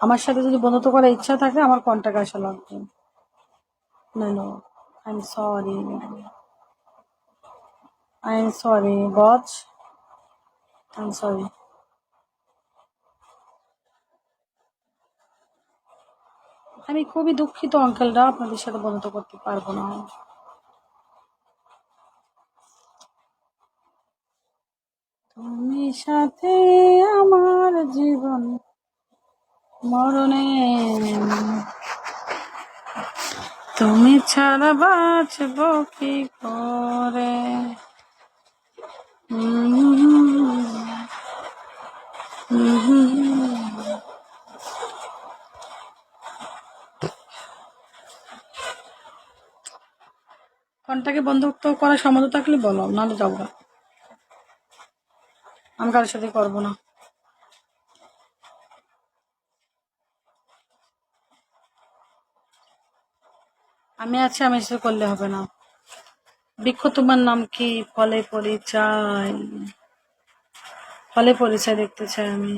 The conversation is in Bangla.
আমার সাথে যদি বন্ধুত্ব করার ইচ্ছা থাকে আমার কন্টাক্ট আসা লাগবে। No, I am sorry, I am sorry বচ, আই এম সরি। আমি খুবই দুঃখিত আঙ্কেলরা, আপনাদের সাথে বন্ধুত্ব করতে পারবো না। তুমি সাথে আমার জীবন মরণে, তুমি ছাড়া বাঁচব কি করে। কন্টাকে বন্ধুত্ব করার সম্মত থাকলে বলো, নাহলে যাবো না, আমি কারোর সাথে করবো না। আমি আছি, আমি এসে করলে হবে না। বৃক্ষ তোমার নাম কি? ফলে পরিচয়, ফলে পরিচয় দেখতে চাই আমি।